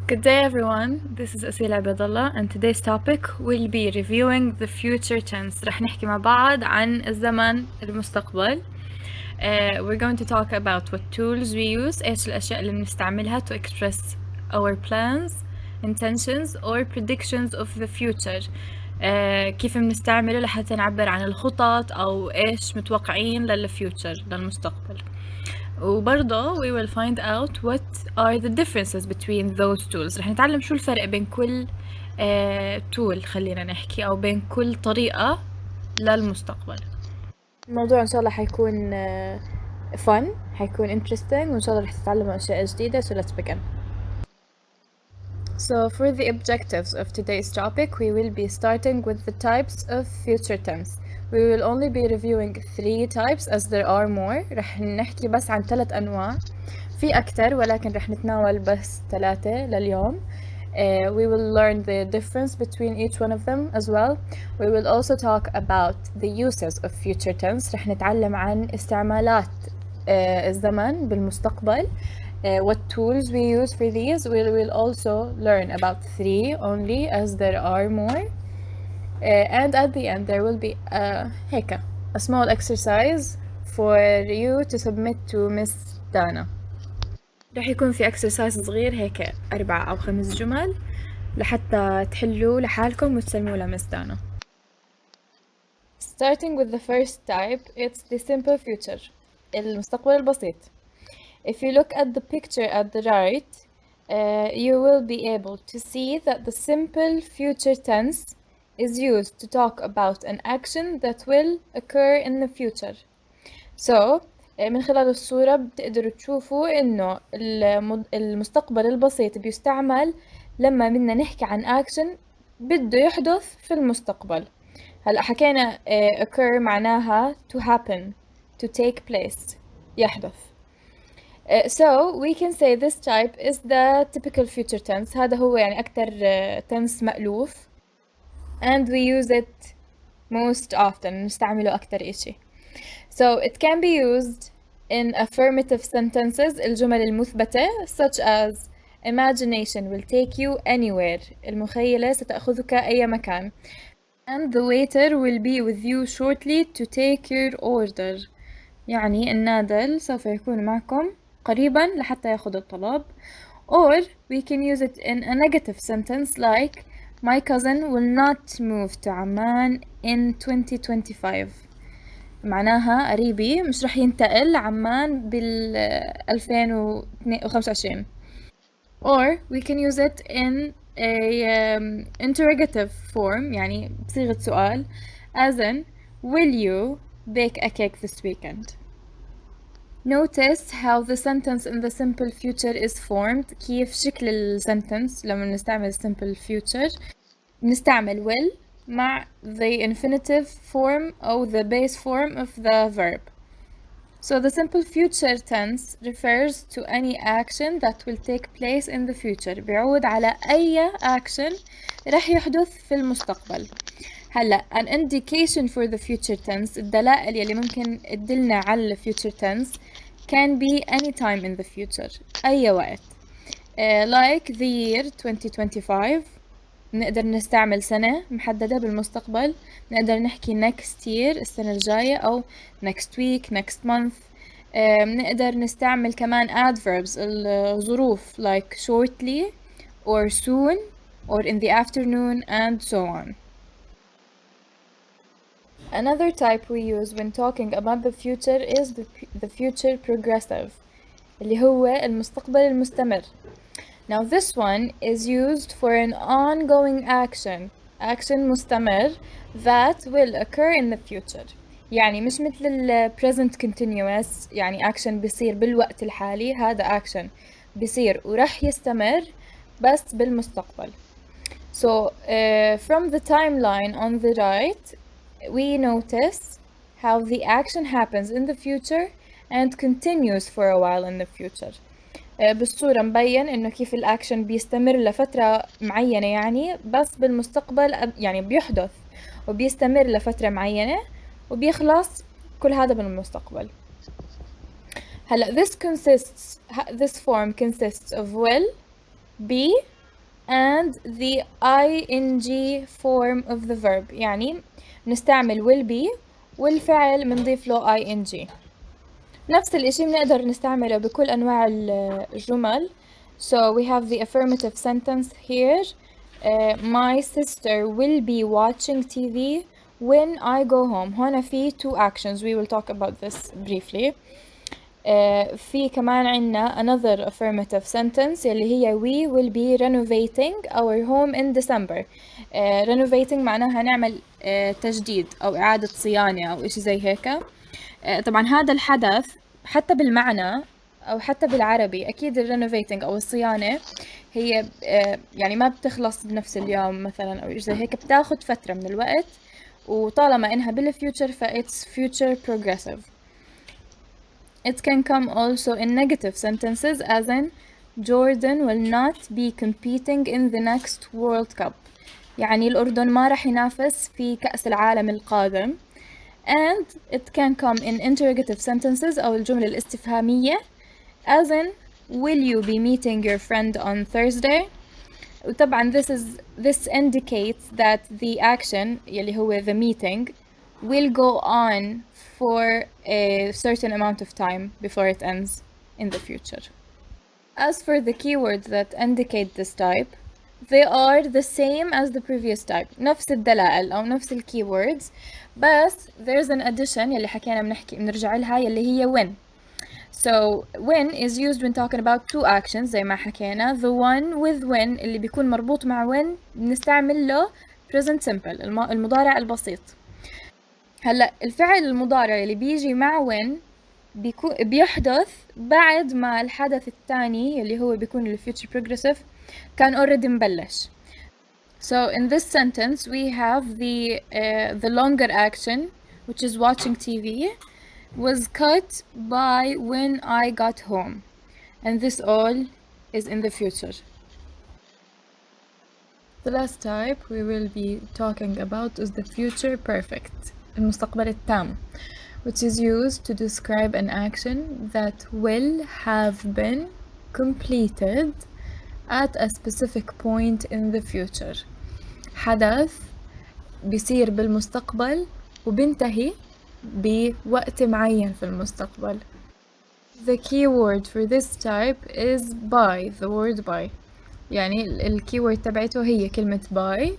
Good day everyone, this is Asila Abdullah and today's topic will be reviewing the future tense. رح نحكي مع بعض عن الزمن المستقبل. We're going to talk about what tools we use, ايش الأشياء اللي بنستعملها to express our plans, intentions or predictions of the future. كيف بنستعمله لحتى نعبر عن الخطط أو ايش متوقعين للfuture للمستقبل. وبرضه we will find out what are the differences between those tools. رح نتعلم شو الفرق بين كل tool خلينا نحكي أو بين كل طريقة للمستقبل. الموضوع إن شاء الله حيكون fun، حيكون interesting، وإن شاء الله رح تتعلموا أشياء جديدة. So let's begin. So for the objectives of today's topic, we will be starting with the types of future tense. We will only be reviewing 3 types as there are more. رح نحكي بس عن 3 أنواع. في أكتر ولكن رح نتناول بس 3 لليوم. We will learn the difference between each one of them as well. We will also talk about the uses of future tense. رح نتعلم عن استعمالات الزمن بالمستقبل. What tools we use for these. We will also learn about 3 only as there are more. And at the end there will be a small exercise for you to submit to Miss Dana. رح يكون في exercise صغير هيك 4 أو 5 جمل لحتى تحلوا لحالكم وتسلموا لمس دانا. Starting with the first type, it's the simple future, المستقبل البسيط. If you look at the picture at the right, you will be able to see that the simple future tense is used to talk about an action that will occur in the future. So من خلال الصورة بتقدروا تشوفوا إنه المستقبل البسيط بيستعمل لما بدنا نحكي عن action بده يحدث في المستقبل. هلأ حكينا occur معناها to happen, to take place، يحدث. So we can say this type is the typical future tense. هذا هو يعني أكتر tense مألوف. And we use it most often. نستعمله أكتر إشي. So it can be used in affirmative sentences, الجمل المثبتة, such as imagination will take you anywhere. المخيلة ستأخذك أي مكان. And the waiter will be with you shortly to take your order. يعني النادل سوف يكون معكم قريبا لحتى يأخذ الطلب. Or we can use it in a negative sentence like my cousin will not move to Amman in 2025. معناها قريبي مش رح ينتقل لعمان بال 2025. Or we can use it in a interrogative form يعني بصيغة سؤال as in will you bake a cake this weekend. Notice how the sentence in the simple future is formed. كيف شكل السنتنس لما نستعمل simple future نستعمل will مع the infinitive form أو the base form of the verb. So the simple future tense refers to any action that will take place in the future. بيعود على أي action رح يحدث في المستقبل. هلا an indication for the future tense الدلائل يلي ممكن تدلنا على future tense can be any time in the future أي وقت. Like the year 2025 نقدر نستعمل سنة محددة بالمستقبل. نقدر نحكي next year السنة الجاية أو next week, next month. نقدر نستعمل كمان adverbs الظروف like shortly or soon or in the afternoon and so on. Another type we use when talking about the future is the future progressive اللي هو المستقبل المستمر. Now this one is used for an ongoing action مستمر that will occur in the future. يعني مش مثل ال present continuous يعني action بيصير بالوقت الحالي. هذا action بيصير ورح يستمر بس بالمستقبل. So from the timeline on the right we notice how the action happens in the future and continues for a while in the future. بالصورة مبين إنه كيف الأكشن بيستمر لفترة معينة يعني بس بالمستقبل يعني بيحدث وبيستمر لفترة معينة وبيخلص كل هذا بالمستقبل. هلا this form consists of will, be and the ing form of the verb. يعني نستعمل will be والفعل بنضيف له ing. نفس الإشي بنقدر نستعمله بكل أنواع الجمل. So we have the affirmative sentence here. My sister will be watching TV when I go home. هنا في two actions. We will talk about this briefly. في كمان عنا another affirmative sentence اللي هي we will be renovating our home in December. renovating معناها نعمل تجديد أو إعادة صيانة أو إشي زي هيك. طبعا هذا الحدث حتى بالمعنى أو حتى بالعربي أكيد renovating أو الصيانة هي يعني ما بتخلص بنفس اليوم مثلا أو إشي زي هيك، بتاخد فترة من الوقت، وطالما إنها بالفيوتشر فإتس future progressive. It can come also in negative sentences as in Jordan will not be competing in the next World Cup. يعني الأردن ما رح ينافس في كأس العالم القادم. And it can come in interrogative sentences أو الجملة الاستفهامية as in will you be meeting your friend on Thursday. وطبعا this indicates that the action يلي هو the meeting will go on for a certain amount of time before it ends in the future. As for the keywords that indicate this type, they are the same as the previous type. نفس الدلائل أو نفس keywords، بس there's an addition يلي حكينا بنرجع لها يلي هي when. So when is used when talking about two actions زي ما حكينا. The one with when اللي بيكون مربوط مع when بنستعمل له present simple المضارع البسيط. هلا الفعل المضارع اللي بيجي مع when بيحدث بعد ما الحدث الثاني اللي هو بيكون ال future progressive كان already مبلش. So in this sentence we have the longer action, which is watching TV, was cut by when I got home, and this all is in the future. The last type we will be talking about is the future perfect, المستقبل التام, which is used to describe an action that will have been completed at a specific point in the future. حدث بيصير بالمستقبل وبينتهي بوقت معين في المستقبل. The keyword for this type is by, the word by. يعني الkeyword تبعته هي كلمة by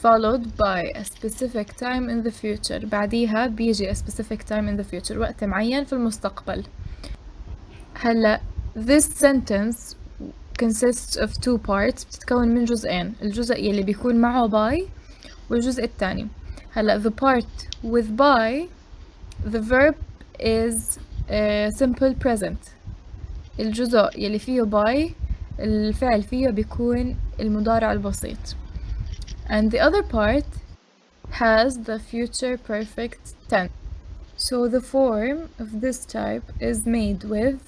followed by a specific time in the future. بعديها بيجي a specific time in the future، وقت معين في المستقبل. هلا this sentence consists of two parts، بتتكون من جزئين، الجزء يلي بيكون معه by والجزء الثاني. هلا the part with by the verb is simple present. الجزء يلي فيه by الفعل فيه بيكون المضارع البسيط. And the other part has the future perfect tense. So the form of this type is made with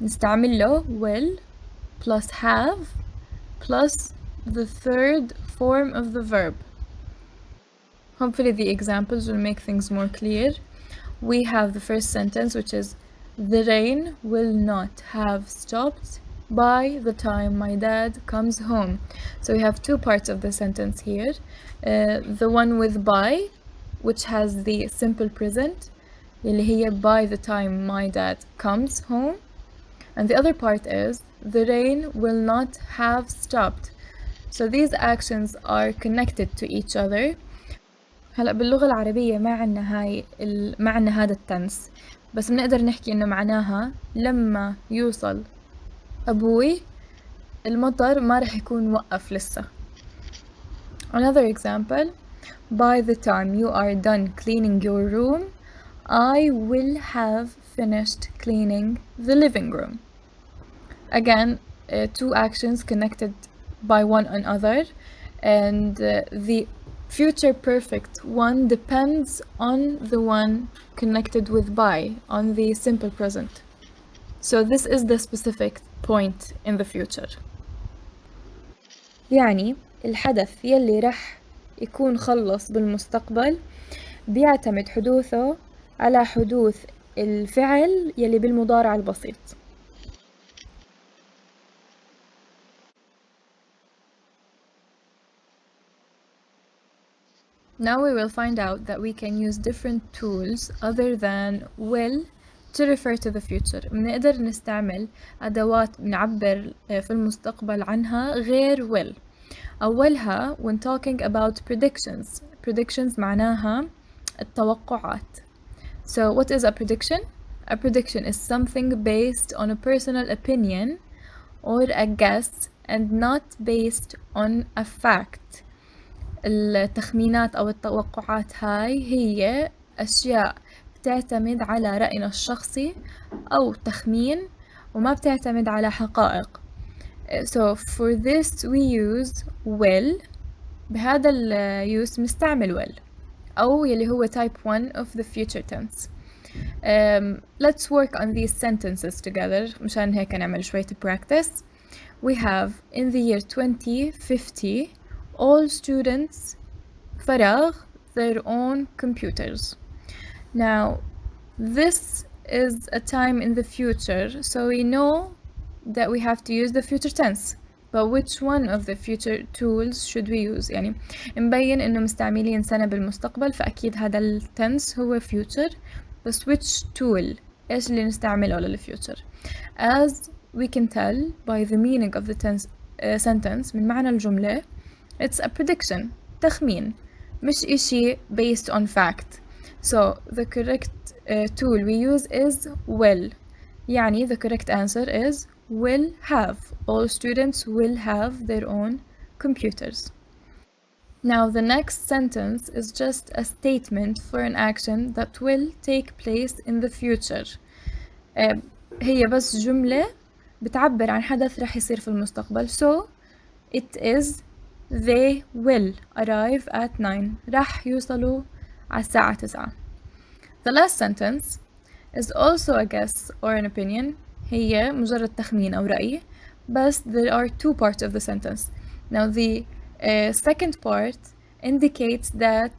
نستعمل له will plus have plus the third form of the verb. Hopefully the examples will make things more clear. We have the first sentence, which is the rain will not have stopped by the time my dad comes home. So we have two parts of the sentence here. The one with by, which has the simple present اللي هي by the time my dad comes home. And the other part is the rain will not have stopped. So these actions are connected to each other. هلأ باللغة العربية ما عنا هذا التنس، بس بنقدر نحكي إنه معناها لما يوصل أبوي المطر ما رح يكون وقف لسه. Another example: by the time you are done cleaning your room, I will have finished cleaning the living room. Again, two actions connected by one another, and the future perfect one depends on the one connected with by, on the simple present. So this is the specific point in the future. يعني الحدث يلي رح يكون خلص بالمستقبل بيعتمد حدوثه على حدوث الفعل يلي بالمضارع البسيط. Now we will find out that we can use different tools other than will to refer to the future. بنقدر نستعمل أدوات بنعبر في المستقبل عنها غير will. أولها when talking about predictions. Predictions معناها التوقعات. So what is a prediction? A prediction is something based on a personal opinion or a guess and not based on a fact. التخمينات أو التوقعات هاي هي أشياء بتعتمد على رأينا الشخصي أو تخمين وما بتعتمد على حقائق. So for this we use will. بهذا use بنستعمل will أو يلي هو type 1 of the future tense. Let's work on these sentences together مشان هيك نعمل شوية practice. We have in the year 2050 all students فراغ their own computers. Now this is a time in the future, so we know that we have to use the future tense. But which one of the future tools should we use؟ يعني مبين إنه مستعملين سنة بالمستقبل فأكيد هذا التنس هو future. بس which tool؟ إيش اللي نستعمله للfuture؟ As we can tell by the meaning of the tense sentence من معنى الجملة it's a prediction تخمين مش إشي based on fact. So the correct tool we use is will. يعني the correct answer is will have. All students will have their own computers. Now the next sentence is just a statement for an action that will take place in the future. هي بس جملة بتعبر عن حدث رح يصير في المستقبل. So it is they will arrive at 9. رح يوصلوا على الساعة 9. The last sentence is also a guess or an opinion. هي مجرد تخمين أو رأي. But there are two parts of the sentence. Now the second part indicates that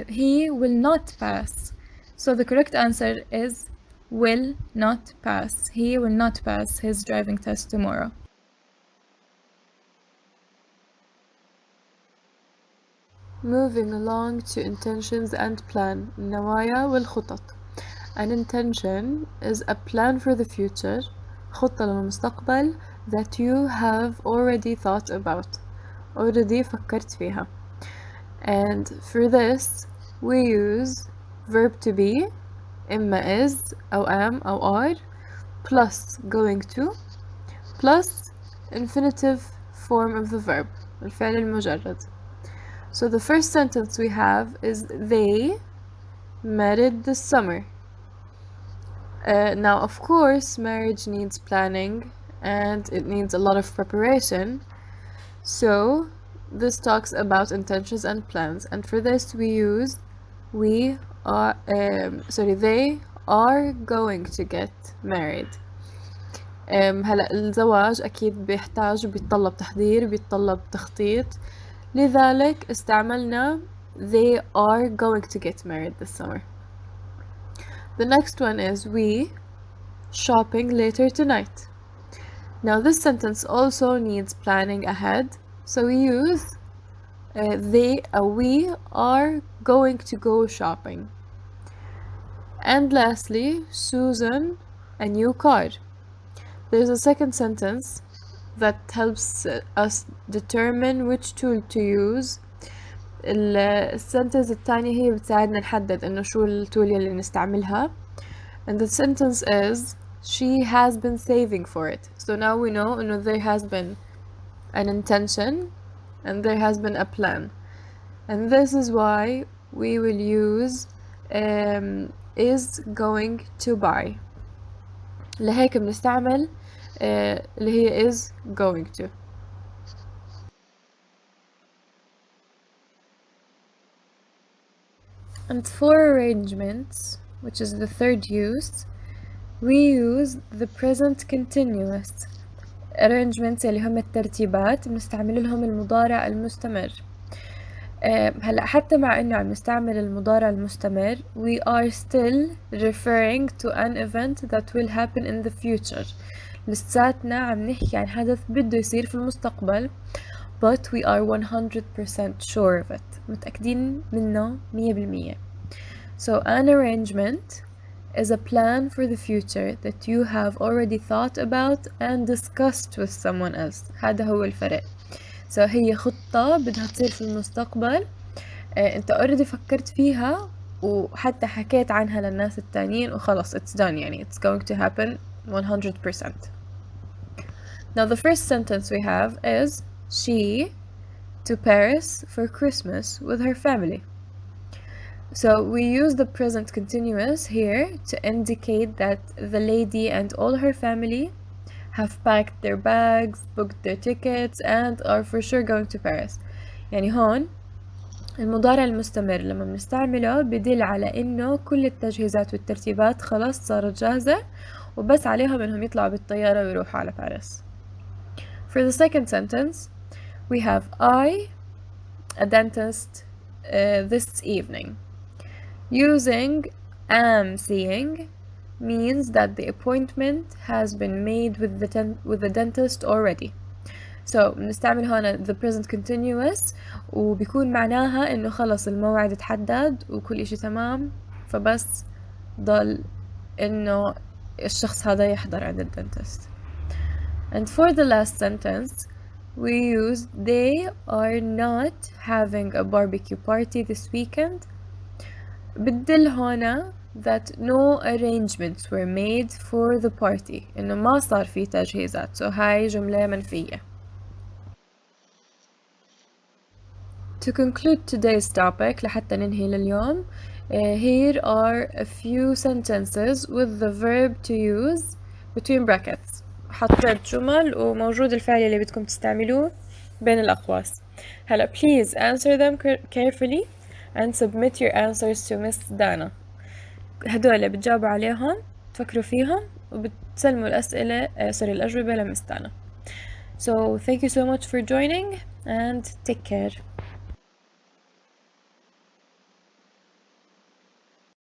he will not pass. So the correct answer is will not pass. He will not pass his driving test tomorrow. Moving along to intentions and plan. النوايا والخطط. An intention is a plan for the future. خطة للمستقبل that you have already thought about. Already فكرت فيها. And for this we use verb to be إما is أو am أو are plus going to plus infinitive form of the verb الفعل المجرد. So the first sentence we have is they married this summer. Now of course marriage needs planning and it needs a lot of preparation. So this talks about intentions and plans, and for this we use they are going to get married. هلا الزواج أكيد بيتطلب تحضير بيتطلب تخطيط لذلك استعملنا they are going to get married this summer. The next one is we shopping later tonight. Now this sentence also needs planning ahead, so we use we are going to go shopping. And lastly, Susan a new car. There's a second sentence that helps us determine which tool to use. السنتنس الثانية هي بتساعدنا نحدد إنه شو التول اللي نستعملها. And the sentence is she has been saving for it. So now we know إنه there has been an intention and there has been a plan. And this is why we will use is going to buy. لهيك بنستعمل اللي هي is going to. And for arrangements, which is the third use, we use the present continuous. Arrangements اللي هم الترتيبات بنستعمل لهم المضارع المستمر. هلا حتى مع إنه عم نستعمل المضارع المستمر we are still referring to an event that will happen in the future. لساتنا عم نحكي عن حدث بده يصير في المستقبل but we are 100% sure of it. متأكدين منه 100%. So an arrangement is a plan for the future that you have already thought about and discussed with someone else. هذا هو الفرق. So هي خطة بدها تصير في المستقبل، انت already فكرت فيها وحتى حكيت عنها للناس التانيين وخلص it's done يعني it's going to happen 100%. Now the first sentence we have is she to Paris for Christmas with her family. So we use the present continuous here to indicate that the lady and all her family have packed their bags, booked their tickets, and are for sure going to Paris. يعني هون المضارع المستمر لما بنستعمله بدل على إنه كل التجهيزات والترتيبات خلاص صارت جاهزة وبس عليهم إنهم يطلعوا بالطيارة ويروحوا على باريس. For the second sentence, we have I, a dentist, this evening. Using am seeing means that the appointment has been made with the dentist already. So بنستعمل هنا the present continuous وبيكون معناها إنه خلص الموعد اتحدد وكل إشي تمام، فبس ضل إنه الشخص هذا يحضر عند الدنتست. And for the last sentence, we use they are not having a barbecue party this weekend. بدل هنا that no arrangements were made for the party. إنه ما صار في تجهيزات. So هاي جملة منفية. To conclude today's topic لحتى ننهي لليوم, here are a few sentences with the verb to use between brackets. حطيت جمل وموجود الفعل اللي بدكم تستعملوه بين الأقواس. هلا please answer them carefully and submit your answers to Miss Dana. هدول بتجاوبوا عليهم، تفكروا فيهم وبتسلموا الأسئلة الأجوبة لمس Dana. So thank you so much for joining and take care.